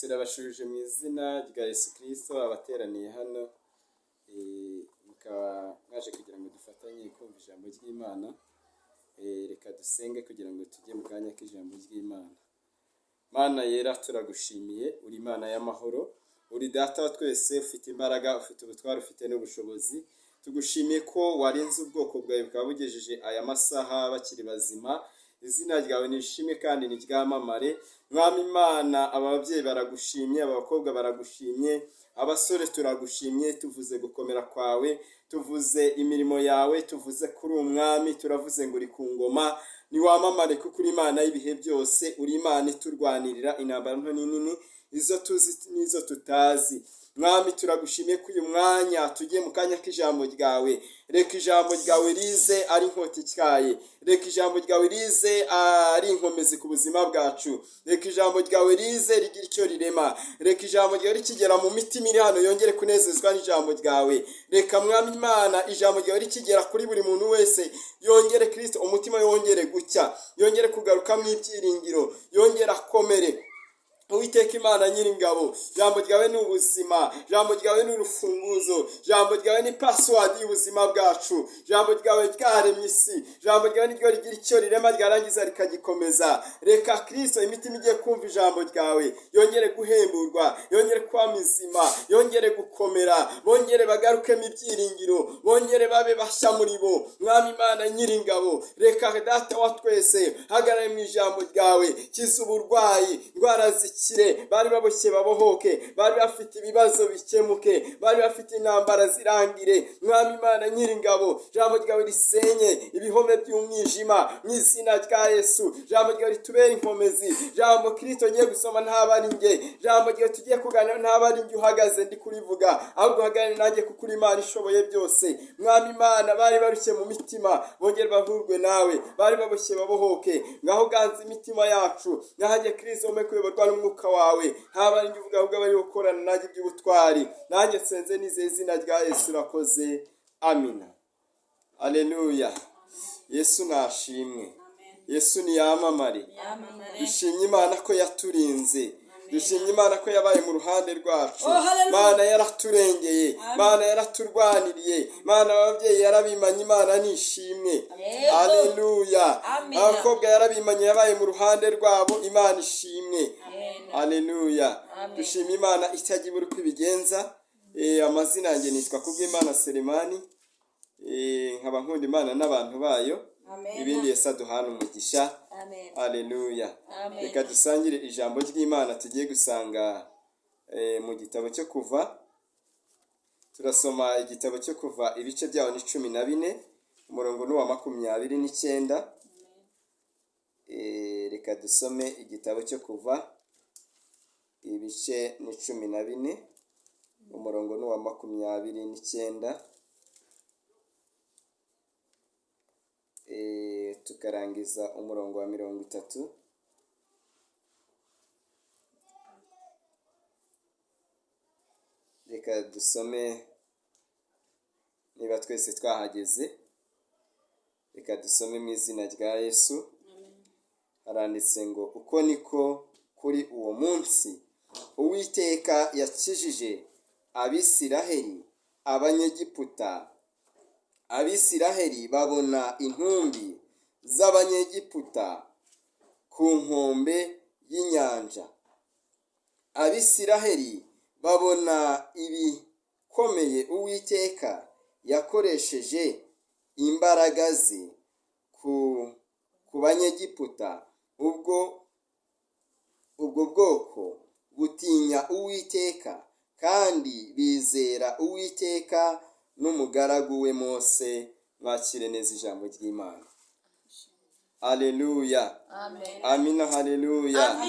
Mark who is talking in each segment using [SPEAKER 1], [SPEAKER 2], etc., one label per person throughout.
[SPEAKER 1] turabashuje mu izina rya Yesu Kristo abateraniye hano, mukaba mwaje kugira ngo dufatanye kumva ijambo ry'Imana. Reka dusenge kugira ngo tujye mu kanya k'ijambo ry'Imana. Mana yera, turagushimiye, uri Imana y'amahoro, uri data wa twese, ufite imbaraga, ufite ubutware, ufite n'ubushobozi. Tugushimiye ko warinze ubwoko bwawe bukaba bugejeje aya masaha bakiri bazima. Izina ryawe nishimwe kandi niryamamare. Mwami Imana, aba babyeyi baragushimye, aba bakobwa baragushimye, abasore turagushimye. Tuvuze gukomera kwawe, tuvuze imirimo yawe, tuvuze kuri umwami, turavuze ngo uri ku ngoma. Niwamamare kuko uri Imana y'ibihe byose, uri Imana iturwanirira intambara nto n'inini, izo tuzi n'izo tutazi. Mwami, turagushimiye ko uyu mwanya tugiye mu kanya k'ijambo ryawe. Reka ijambo ryawe rize ari inkota ityaye, reka ijambo ryawe rize ari inkomezi ku buzima bwacu, reka ijambo ryawe rize rigira icyo rirema, reka ijambo ryawe rikigera mu mitima iri hano yongere kunezezwa n'ijambo ryawe. Reka Mwami Imana, ijambo ryawe rikigera kuri buri muntu wese yongere Kristo umutima yongere gucya, yongere kugaruka mu ibyiringiro, yongere akomere. Uwiteka Imana Nyiringabo, ijambo ryawe ni ubuzima, ijambo ryawe ni urufunguzo, ijambo ryawe ni password y'ubuzima bwacu, ijambo ryawe ryaremye isi, ijambo ryawe niryo rigira icyo rirema ryarangiza rikagikomeza. Reka Kristo imitima igiye kumva ijambo ryawe yongere guhemburwa, yongere kuba mizima, yongere gukomera, bongere bagarukemo ibyiringiro, bongere babe bashya muri bo. Mwami Imana Nyiringabo, reka data wa twese hagarare mu ijambo ryawe, kiza uburwayi, indwara zikire, bari baboshye babohoke, bari bafite ibibazo bikemuke, bari bafite intambara zirangire. Mwami Imana Nyiringabo, ijambo ryawe risenye ibihome by'umwijima mu izina rya Yesu. Ijambo ryawe ritubere inkomezi, ijambo Kristo ngiye gusoma ntaba ari njye, ijambo ryawe tugiye kuganira ntaba ari njye uhagaze ndi kurivuga, ahubwo uhagarare nanjye kuko uri Imana ishoboye byose. Mwami Imana, bari barushye mu mitima bongere bahurwe nawe, bari baboshye babohoke. Ngaho ganza imitima yacu, nanjye Kristo ume kuyoborwa n'umwuka wawe, ntaba ari njye uvuga, ahubwo abari gukorana nanjye iby'ubutwari. Nanjye nsenze nizeye izina rya Yesu, urakoze, amina. Aleluya. Yesu nashimwe, Yesu niyamamare. Dushimye Imana ko yaturinze, dushimye Imana ko yabaye mu ruhande rwacu. Mana yaraturengeye, Mana yaraturwaniriye, Mana ababyeyi yarabimanye, Imana nishimwe. Aleluya. Abakobwa yarabimanye, yabaye mu ruhande rwabo, Imana ishimwe. Aleluya. Dushimye Imana itajya ibura uko ibigenza. Amazina yanjye nitwa Kubwimana Selemani, nkaba nkunda Imana n'abantu bayo. Ibindi Yesu aduhana umugisha. Aleluya. Reka dusangire ijambo ry'Imana tugiye gusanga mu gitabo cyo Kuva. Turasoma igitabo cyo Kuva, ibice byaho ni 14, umurongo ni wa 29. Reka dusome igitabo cyo Kuva, ibice ni 14, umurongo ni wa 29. Tukarangiza umurongo wa 30. Reka dusome niba twese twahageze. Reka dusome mu izina rya Yesu. Haranditse ngo, uko niko kuri uwo munsi Uwiteka yakijije Abisiraheli Abanyegiputa. Abisiraheli babona intumbi z'Abanyegiputa ku nkombe y'inyanja. Abisiraheli babona ibikomeye Uwiteka yakoresheje imbaraga ze ku Banyegiputa. Ubwo bwoko butinya Uwiteka kandi bizera Uwiteka n'umugaragu we Mose. Bakire neza ijambo ry'Imana. Aleluya. Amina. Haleluya.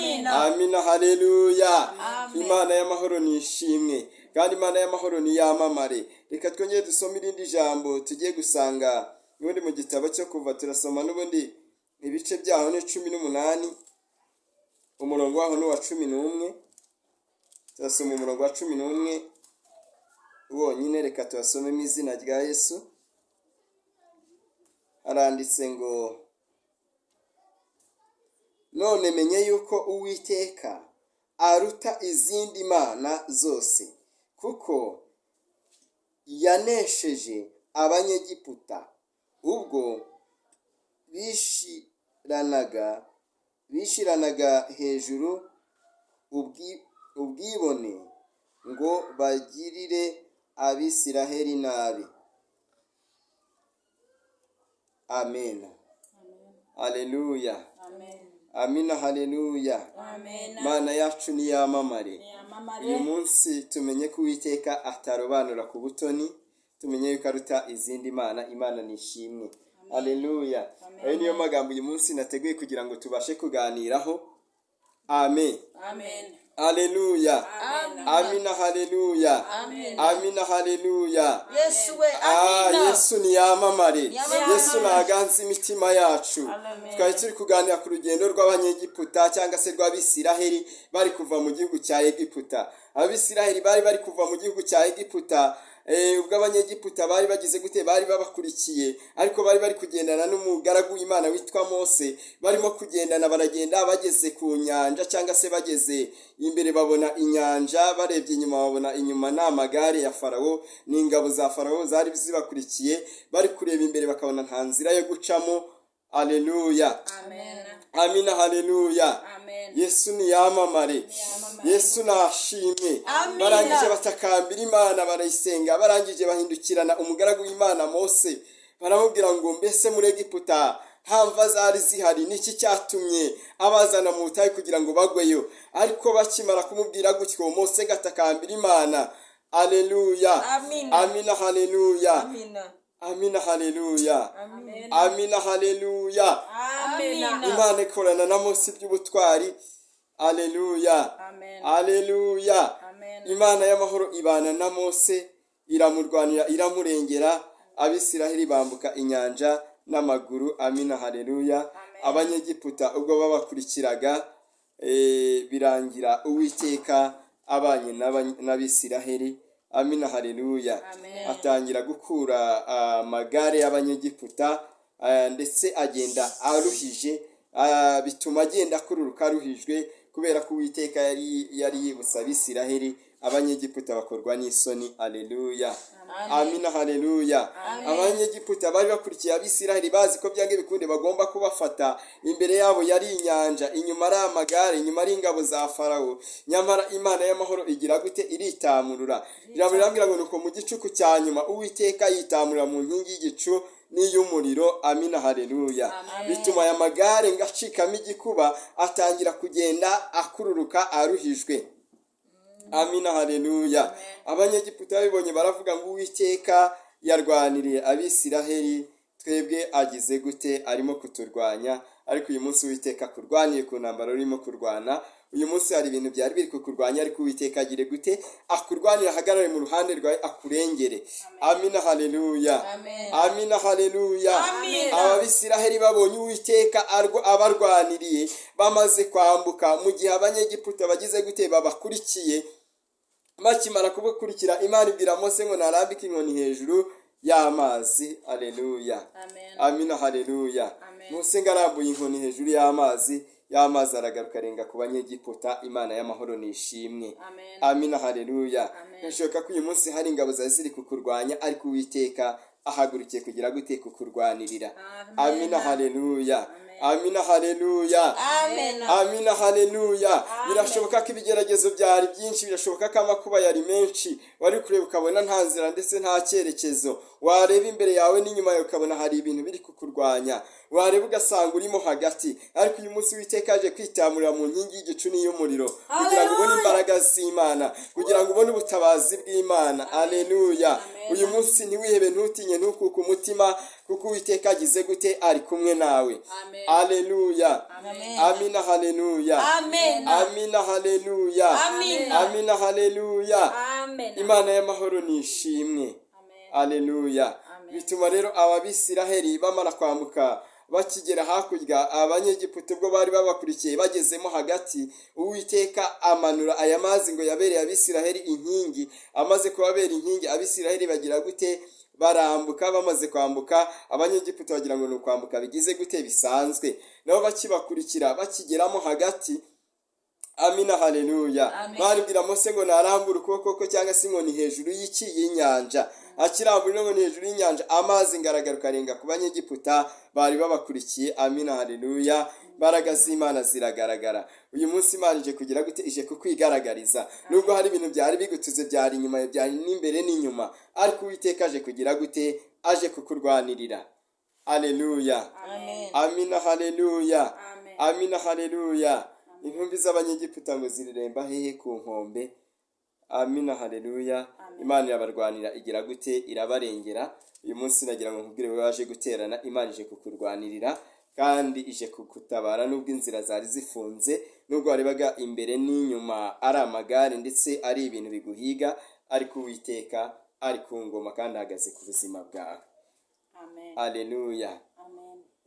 [SPEAKER 1] Amina. Haleluya. Imana y'amahoro nishimwe kandi Imana y'amahoro niyamamare. Reka twongere dusome irindi jambo tugiye gusanga n'ubundi mu gitabo cyo Kuva. Turasoma n'ubundi ibice byaho ni 18, umurongo waho ni wa 11. Turasoma umurongo wa 11 wonyine. Reka tubasome mu izina rya Yesu. Haranditse ngo, none menye yuko Uwiteka aruta izindi mana zose, kuko yanesheje abanyegiputa ubwo bishiranaga hejuru ubwibone ngo bagirire Abisiraheli nabi. Amen. Haleluya. Amina, haleluya. Mana yacu niyamamare. Uyu munsi tumenye ko Uwiteka atarobanura ku butoni, tumenye yuko aruta izindi mana. Imana nishimwe. Haleluya. Ayo niyo magambo uyu munsi nateguye kugira ngo tubashe kuganiraho. Amen. Haleluya. Amina, haleluya. Amina, haleluya. Yesu niyamamare. Yesu naganze imitima yacu. Twari turi kuganira ku rugendo rw'abanyegiputa cyangwa se rw'Abisiraheli bari kuva mu gihugu cya Egiputa. Abisiraheli bari kuva mu gihugu cya Egiputa, ubwo abanyegiputa bari bagize gute, bari babakurikiye, ariko bari kugendana n'umugaragu w'Imana witwa Mose. Barimo kugendana, baragenda bageze ku nyanja cyangwa se bageze imbere babona inyanja, barebye inyuma babona inyuma n'amagare ya Farawo n'ingabo za Farawo zari zibakurikiye. Bari kureba imbere bakabona nta nzira yo gucamo. Haleluya. Amina, haleluya. Yesu niyamamare. Yesu nashimwe. Barangije batakambira Imana, barayisenga. Barangije bahindukirana umugaragu w'Imana Mose, baramubwira ngo mbese muri Egiputa nta mva zari zihari, niki cyatumye abazana mu butayu kugira ngo bagweyo? Ariko bakimara kumubwira gutyo, Mose gatakambira Imana. Haleluya. Amina, haleluya. Amina, haleluya. Amina, haleluya. Imana ikorana na Mose iby'ubutwari. Haleluya. Haleluya. Imana y'amahoro ibana na Mose, iramurwanira, iramurengera. Abisiraheli bambuka inyanja n'amaguru. Amina, haleluya. Abanyegiputa ubwo babakurikiraga, birangira Uwiteka abanye n'Abisiraheli. Amina, haleluya. Atangira gukura amagare y'abanyegiputa, ndetse agenda aruhije, bituma agenda akururuka aruhijwe, kubera ko Uwiteka yari yibutsa Abisiraheli. Abanyegiputa bakorwa n'isoni. Haleluya. Amina, haleluya. Abanyegiputa bari bakurikiye Abisiraheli bazi ko byange bikunde bagomba kubafata. Imbere yabo yari inyanja, inyuma ari amagare, inyuma ari ingabo za Farawo. Nyamara Imana y'amahoro igira gute? Iritamurura. Irambwira ngo nuko mu gicuku cya nyuma Uwiteka yitamurura mu nkingi y'igicu n'iy'umuriro. Amina, haleluya. Bituma aya magare ngacikamo igikuba, atangira kugenda akururuka aruhijwe. Amina, haleluya. Abanyegiputa babibonye baravuga ngo Uwiteka yarwaniriye Abisiraheli, twebwe agize gute? Arimo kuturwanya. Ariko uyu munsi Uwiteka kurwaniye ku ntambara urimo kurwana. Uyu munsi hari ibintu byari biri kukurwanya, ariko Uwiteka agire gute? Akurwanira, ahagarare mu ruhande rwawe, akurengere. Amina, haleluya. Amina, haleluya. Abisiraheli babonye Uwiteka abarwaniriye, bamaze kwambuka, mu gihe abanyegiputa bagize gute? Babakurikiye. Bakimara kubakurikira, Imana ibwira Mose ngo narambike inkoni hejuru y'amazi. Haleluya. Amina, haleluya. Mose ngarambuye inkoni hejuru y'amazi aragaruka arenga ku banyegiputa. Imana y'amahoro nishimwe. Amina, haleluya. Nashoboka ko uyu munsi hari ingabo ziri kukurwanya, ariko Uwiteka ahagurukiye kugira gute? Kukurwanirira. Amina, haleluya. Amina, haleluya. Amina, haleluya. Birashoboka ko ibigeragezo byari byinshi, birashoboka ko amakuba yari menshi, wari kureba ukabona nta nzira ndetse nta cyerekezo. Wareba imbere yawe n'inyuma yawe ukabona hari ibintu biri kukurwanya, wareba ugasanga urimo hagati. Ariko uyu munsi Uwiteka aje kwitamurira mu nkingi y'igicu n'iy'umuriro, kugira ngo ubone imbaraga z'Imana, kugira ngo ubone ubutabazi bw'Imana. Haleluya. Uyu munsi ntiwihebe, ntutinye, ntukuke umutima, kuko Uwiteka agize gute? Ari kumwe nawe. Haleluya. Amina, haleluya. Amina, haleluya. Amina, haleluya. Imana y'amahoro nishimwe. Haleluya. Bituma rero Abisiraheli bamara kwambuka, bakigera hakurya, abanyegiputa ubwo bari babakurikiye bagezemo hagati, Uwiteka amanura aya mazi ngo yabereye Abisiraheli inkingi. Amaze kubabera inkingi, Abisiraheli bagira gute? Barambuka. Bamaze kwambuka, abanyegiputa bagira ngo ni ukwambuka bigize gute? Bisanzwe. Nabo bakibakurikira, bakigeramo hagati, Amina, haleluya. Baribwira Mose ngo narambura ukuboko ko cyangwa se inkoni hejuru y'inyanja, akirambura inkoni hejuru y'inyanja, amazi ngaragaruka arenga ku banyegiputa bari babakurikiye. Amina, haleluya. Imbaraga z'Imana ziragaragara. Uyu munsi Imana ije kugira gute? Ije kukwigaragariza. Nubwo hari ibintu byari bigutuze, byari inyuma, byari n'imbere n'inyuma, ariko Uwiteka aje kugira gute? Aje kukurwanirira. Haleluya. Amina, haleluya. Amina, haleluya. Intumbi z'abanyegiputa ngo zireremba hehe? Ku nkombe. Amina, haleluya. Imana irabarwanira, igira gute? Irabarengera. Uyu munsi nagira ngo nkubwire wowe waje guterana, Imana ije kukurwanirira kandi ije kugutabara. Nubwo inzira zari zifunze, nubwo warebaga imbere n'inyuma ari amagare ndetse ari ibintu biguhiga, ariko Uwiteka ari ku ngoma kandi ahagaze ku buzima bwawe. Haleluya.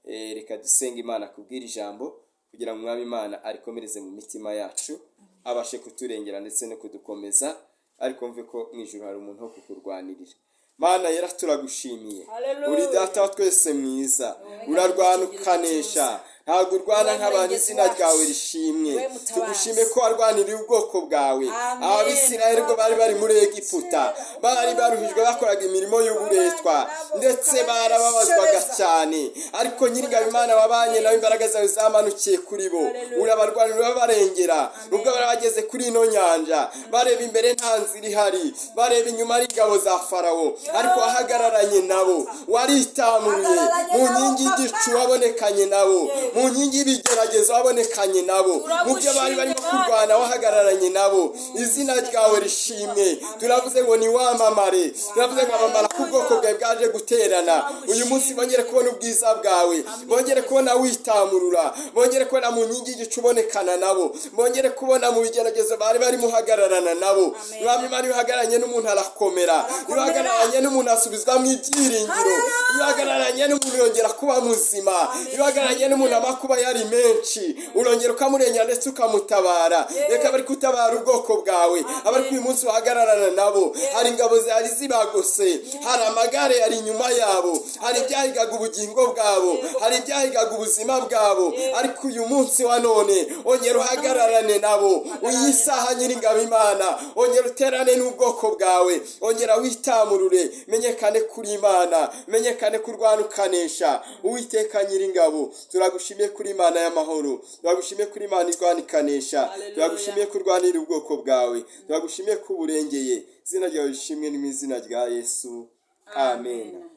[SPEAKER 1] Reka dusenge Imana kubwira ijambo kugira ngo Umwami Imana arikomereze mu mitima yacu, abashe kuturengera ndetse no kudukomeza, ariko mve ko mu ijuru hari umuntu wo kukurwanirira. Mana yera, turagushimiye. Uri data wa twese mwiza, urarwana ukanesha, ntabwo urwana nk'abantu, izina ryawe rishimwe. Tugushime ko warwaniriye ubwoko bwawe. Abisirayeli ngo bari bari muri Egiputa, bari baruhijwe, bakoraga imirimo y'uburetwa ndetse barababazwaga cyane, ariko Nyir'ingabo Imana wabanye nawe, imbaraga zawe zamanukiye kuri bo, urabarwanira urabarengera. Nubwo bari bageze kuri ino nyanja, bareba imbere nta nzira ihari, bareba inyuma ari ingabo za Farawo, ariko wahagararanye nabo, waritamuruye. Mu nkingi y'igicu wabonekanye nabo, mu nkingi y'ibigeragezo wabonekanye nabo, mu byo bari barimo kurwana wahagararanye nabo. Izina ryawe rishimwe. Turavuze ngo ni wamamare, turavuze ngo amamara ku bwoko bwawe bwaje guterana. Uyu munsi bongere kubona ubwiza bwawe, bongere kubona witamurura, bongere kubona mu nkingi y'igicu ubonekana nabo, bongere kubona mu bigeragezo bari barimo uhagararana nabo. Mwami Imana, uhagararanye n'umuntu arakomera, uhagararanye n'umuntu asubizwamo ibyiringiro, uhagararanye n'umuntu yongera kuba muzima, uhagararanye n'umuntu amakuba yari menshi, urongera ukamurengera ndetse ukamutabara. Reka bari kutabara ubwoko bwawe, abari uyu munsi uhagararana nabo. Hari ingabo zari zibagose, hari amagare yari inyuma yabo, hari ibyahigaga ubugingo bwabo, hari ibyahigaga ubuzima bwabo, ariko uyu munsi wa none ongera uhagararane nabo. Uyi saha Nyir'ingabo Imana, ongera uterane n'ubwoko bwawe, ongera witamurure, menyekane kuri Imana, menyekane kurwana ukanesha. Uwiteka Nyir'ingabo, turagushimiye kuri Imana y'amahoro, turagushimiye kuri Imana irwana ikanesha, turagushimiye kurwanira ubwoko bwawe, turagushimiye ko uburengeye. Izina ryawe rishimwe, ni mu izina rya Yesu. Amen.